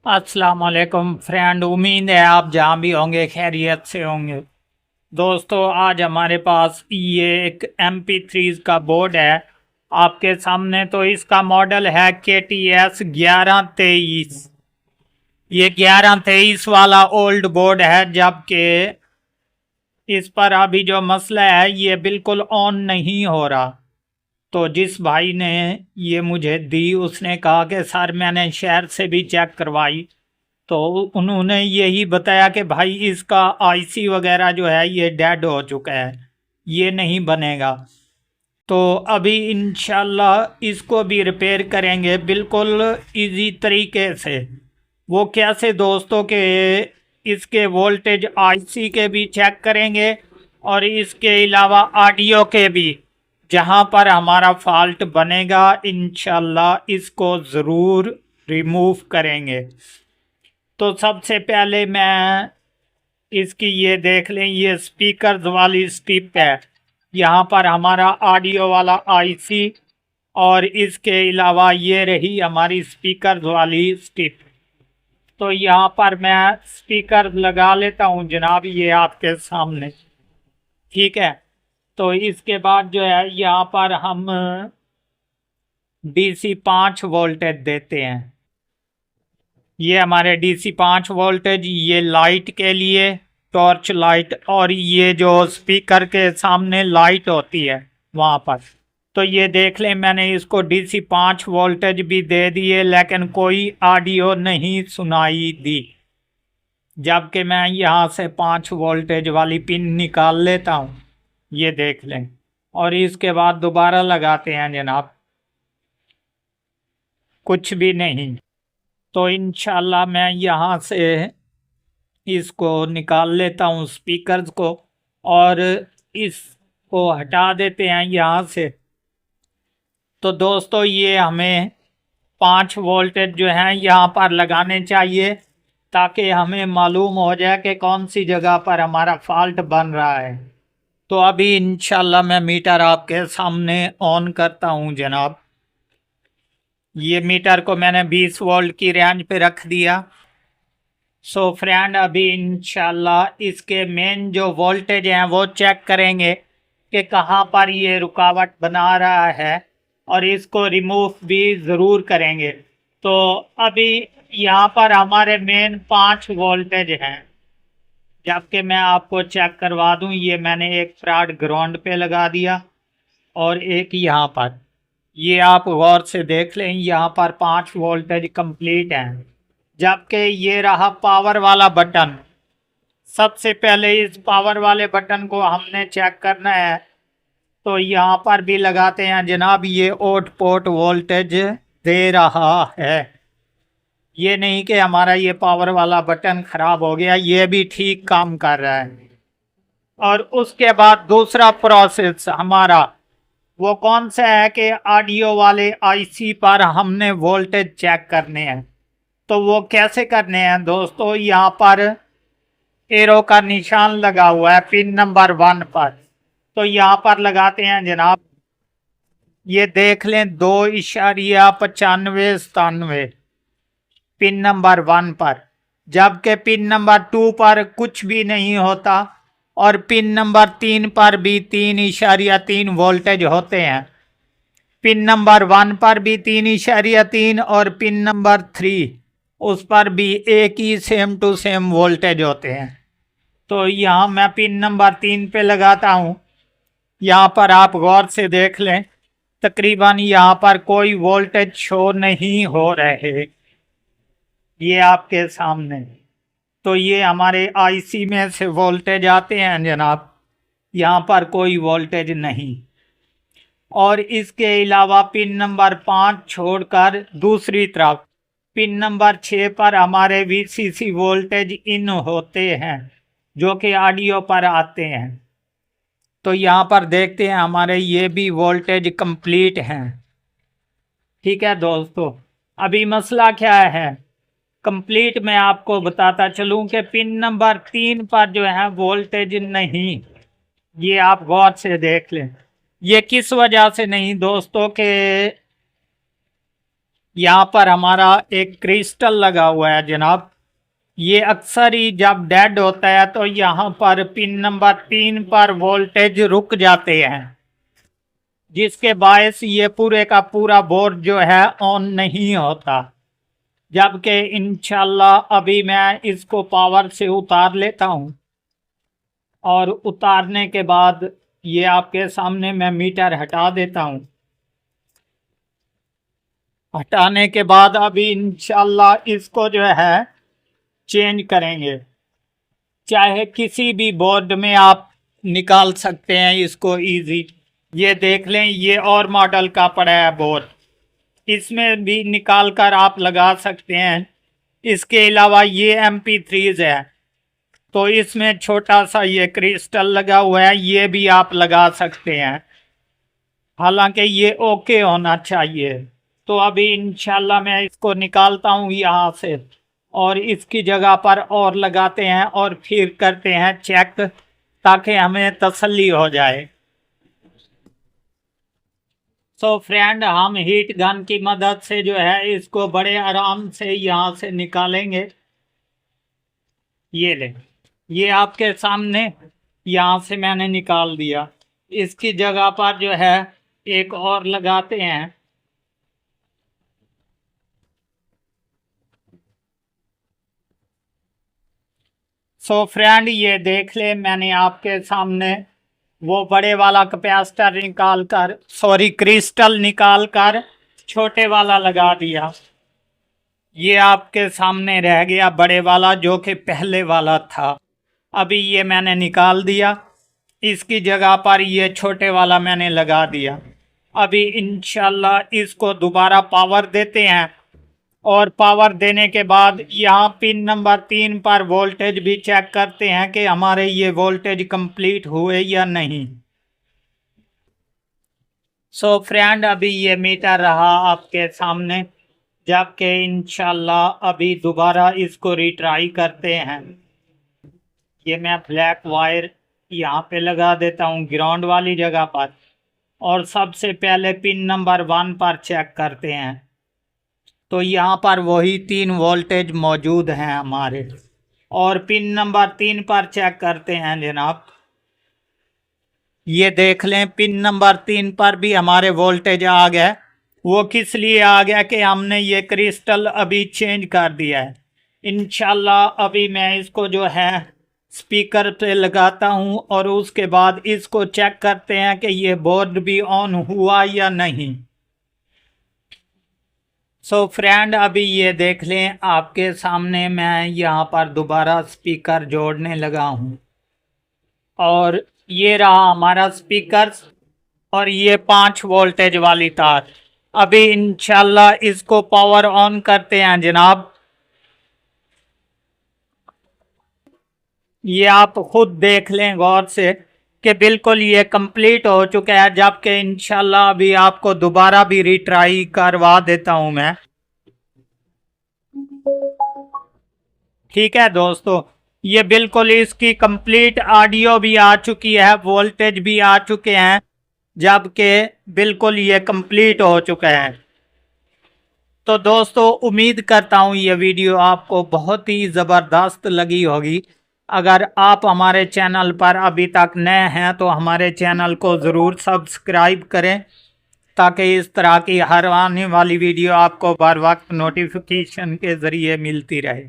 अस्सलाम वालेकुम फ्रेंड। उम्मीद है आप जहाँ भी होंगे खैरियत से होंगे। दोस्तों, आज हमारे पास ये एक MP3 का बोर्ड है आपके सामने। तो इसका मॉडल है KTS 1123। ये 1123 वाला ओल्ड बोर्ड है, जबकि इस पर अभी जो मसला है ये बिल्कुल ऑन नहीं हो रहा। तो जिस भाई ने ये मुझे दी उसने कहा कि सर मैंने शहर से भी चेक करवाई, तो उन्होंने यही बताया कि भाई इसका IC वगैरह जो है ये डेड हो चुका है, ये नहीं बनेगा। तो अभी इंशाल्लाह इसको भी रिपेयर करेंगे बिल्कुल इजी तरीके से। वो कैसे दोस्तों के इसके वोल्टेज IC के भी चेक करेंगे और इसके अलावा ऑडियो के भी। जहाँ पर हमारा फॉल्ट बनेगा इंशाल्लाह इसको ज़रूर रिमूव करेंगे। तो सबसे पहले मैं इसकी ये देख लें, ये स्पीकर वाली स्ट्रिप है। यहाँ पर हमारा ऑडियो वाला IC और इसके अलावा ये रही हमारी स्पीकर वाली स्ट्रिप। तो यहाँ पर मैं स्पीकर लगा लेता हूँ जनाब, ये आपके सामने। ठीक है, तो इसके बाद जो है यहाँ पर हम DC 5 वोल्टेज देते हैं। ये हमारे DC 5 वोल्टेज, ये लाइट के लिए टॉर्च लाइट, और ये जो स्पीकर के सामने लाइट होती है वहाँ पर। तो ये देख लें, मैंने इसको DC 5 वोल्टेज भी दे दिए लेकिन कोई ऑडियो नहीं सुनाई दी। जबकि मैं यहाँ से 5 वोल्टेज वाली पिन निकाल लेता हूँ, ये देख लें, और इसके बाद दोबारा लगाते हैं जनाब, कुछ भी नहीं। तो इंशाल्लाह मैं यहाँ से इसको निकाल लेता हूँ स्पीकर्स को, और इसको हटा देते हैं यहाँ से। तो दोस्तों, ये हमें 5 वोल्टेज जो हैं यहाँ पर लगाने चाहिए ताकि हमें मालूम हो जाए कि कौन सी जगह पर हमारा फॉल्ट बन रहा है। तो अभी इंशाल्लाह मैं मीटर आपके सामने ऑन करता हूँ जनाब। ये मीटर को मैंने 20 वोल्ट की रेंज पे रख दिया। सो फ्रेंड, अभी इंशाल्लाह इसके मेन जो वोल्टेज हैं वो चेक करेंगे कि कहाँ पर ये रुकावट बना रहा है, और इसको रिमूव भी ज़रूर करेंगे। तो अभी यहाँ पर हमारे मेन 5 वोल्टेज हैं, जबकि मैं आपको चेक करवा दूँ, ये मैंने एक फ्रॉड ग्राउंड पे लगा दिया और एक यहाँ पर। ये आप गौर से देख लें, यहाँ पर 5 वोल्टेज कंप्लीट हैं। जबकि ये रहा पावर वाला बटन। सबसे पहले इस पावर वाले बटन को हमने चेक करना है। तो यहाँ पर भी लगाते हैं जनाब, ये आउटपुट वोल्टेज दे रहा है। ये नहीं कि हमारा ये पावर वाला बटन ख़राब हो गया, ये भी ठीक काम कर रहा है। और उसके बाद दूसरा प्रोसेस हमारा वो कौन सा है कि ऑडियो वाले IC पर हमने वोल्टेज चेक करने हैं। तो वो कैसे करने हैं दोस्तों, यहाँ पर एरो का निशान लगा हुआ है पिन नंबर 1 पर। तो यहाँ पर लगाते हैं जनाब, ये देख लें 2.9597 पिन नंबर 1 पर। जबकि पिन नंबर 2 पर कुछ भी नहीं होता, और पिन नंबर 3 पर भी 3.3 वोल्टेज होते हैं। पिन नंबर 1 पर भी 3.3 और पिन नंबर 3 उस पर भी एक ही सेम टू सेम वोल्टेज होते हैं। तो यहाँ मैं पिन नंबर 3 पे लगाता हूँ। यहाँ पर आप गौर से देख लें, तकरीबन यहाँ पर कोई वोल्टेज शो नहीं हो रहे, ये आपके सामने। तो ये हमारे IC में से वोल्टेज आते हैं जनाब, यहाँ पर कोई वोल्टेज नहीं। और इसके अलावा पिन नंबर 5 छोड़कर दूसरी तरफ पिन नंबर 6 पर हमारे VCC वोल्टेज इन होते हैं, जो कि ऑडियो पर आते हैं। तो यहाँ पर देखते हैं हमारे ये भी वोल्टेज कंप्लीट हैं। ठीक है दोस्तों, अभी मसला क्या है कंप्लीट, मैं आपको बताता चलूँ कि पिन नंबर 3 पर जो है वोल्टेज नहीं। ये आप गौर से देख लें, ये किस वजह से नहीं दोस्तों के यहाँ पर हमारा एक क्रिस्टल लगा हुआ है जनाब। ये अक्सर ही जब डेड होता है तो यहाँ पर पिन नंबर 3 पर वोल्टेज रुक जाते हैं, जिसके बायस ये पूरे का पूरा बोर्ड जो है ऑन नहीं होता। जबकि इंशाल्लाह अभी मैं इसको पावर से उतार लेता हूँ, और उतारने के बाद ये आपके सामने मैं मीटर हटा देता हूँ। हटाने के बाद अभी इंशाल्लाह इसको जो है चेंज करेंगे। चाहे किसी भी बोर्ड में आप निकाल सकते हैं इसको इजी। ये देख लें, ये और मॉडल का पड़ा है बोर्ड, इसमें भी निकाल कर आप लगा सकते हैं। इसके अलावा ये MP3s है, तो इसमें छोटा सा ये क्रिस्टल लगा हुआ है, ये भी आप लगा सकते हैं। हालांकि ये ओके होना चाहिए। तो अभी इंशाल्लाह मैं इसको निकालता हूँ यहाँ से, और इसकी जगह पर और लगाते हैं और फिर करते हैं चेक, ताकि हमें तसल्ली हो जाए। सो फ्रेंड, हम हीट गन की मदद से जो है इसको बड़े आराम से यहाँ से निकालेंगे। ये ले, ये आपके सामने यहाँ से मैंने निकाल दिया। इसकी जगह पर जो है एक और लगाते हैं। सो फ्रेंड, ये देख ले, मैंने आपके सामने वो बड़े वाला कैपेसिटर निकाल कर, सॉरी क्रिस्टल निकाल कर छोटे वाला लगा दिया। ये आपके सामने रह गया बड़े वाला, जो कि पहले वाला था। अभी ये मैंने निकाल दिया, इसकी जगह पर ये छोटे वाला मैंने लगा दिया। अभी इंशाल्लाह इसको दोबारा पावर देते हैं, और पावर देने के बाद यहाँ पिन नंबर 3 पर वोल्टेज भी चेक करते हैं कि हमारे ये वोल्टेज कंप्लीट हुए या नहीं। सो फ्रेंड, अभी ये मीटर रहा आपके सामने, जबकि इंशाल्लाह अभी दोबारा इसको रिट्राई करते हैं। ये मैं ब्लैक वायर यहाँ पे लगा देता हूँ ग्राउंड वाली जगह पर, और सबसे पहले पिन नंबर 1 पर चेक करते हैं। तो यहाँ पर वही 3 वोल्टेज मौजूद हैं हमारे। और पिन नंबर 3 पर चेक करते हैं जनाब। ये देख लें, पिन नंबर 3 पर भी हमारे वोल्टेज आ गए। वो किस लिए आ गया कि हमने ये क्रिस्टल अभी चेंज कर दिया है। इंशाल्लाह अभी मैं इसको जो है स्पीकर पे लगाता हूँ, और उसके बाद इसको चेक करते हैं कि ये बोर्ड भी ऑन हुआ या नहीं। सो फ्रेंड, अभी ये देख लें, आपके सामने मैं यहाँ पर दोबारा स्पीकर जोड़ने लगा हूँ, और ये रहा हमारा स्पीकर, और ये 5 वोल्टेज वाली तार। अभी इंशाल्लाह इसको पावर ऑन करते हैं जनाब। ये आप खुद देख लें गौर से कि बिल्कुल ये कंप्लीट हो चुका है, जबकि इंशाल्लाह अभी आपको दोबारा भी रिट्राई करवा देता हूं मैं। ठीक है दोस्तों, ये बिल्कुल इसकी कंप्लीट ऑडियो भी आ चुकी है, वोल्टेज भी आ चुके हैं, जबकि बिल्कुल ये कंप्लीट हो चुका है। तो दोस्तों, उम्मीद करता हूँ ये वीडियो आपको बहुत ही ज़बरदस्त लगी होगी। अगर आप हमारे चैनल पर अभी तक नए हैं तो हमारे चैनल को ज़रूर सब्सक्राइब करें, ताकि इस तरह की हर आने वाली वीडियो आपको बर वक्त नोटिफिकेशन के ज़रिए मिलती रहे।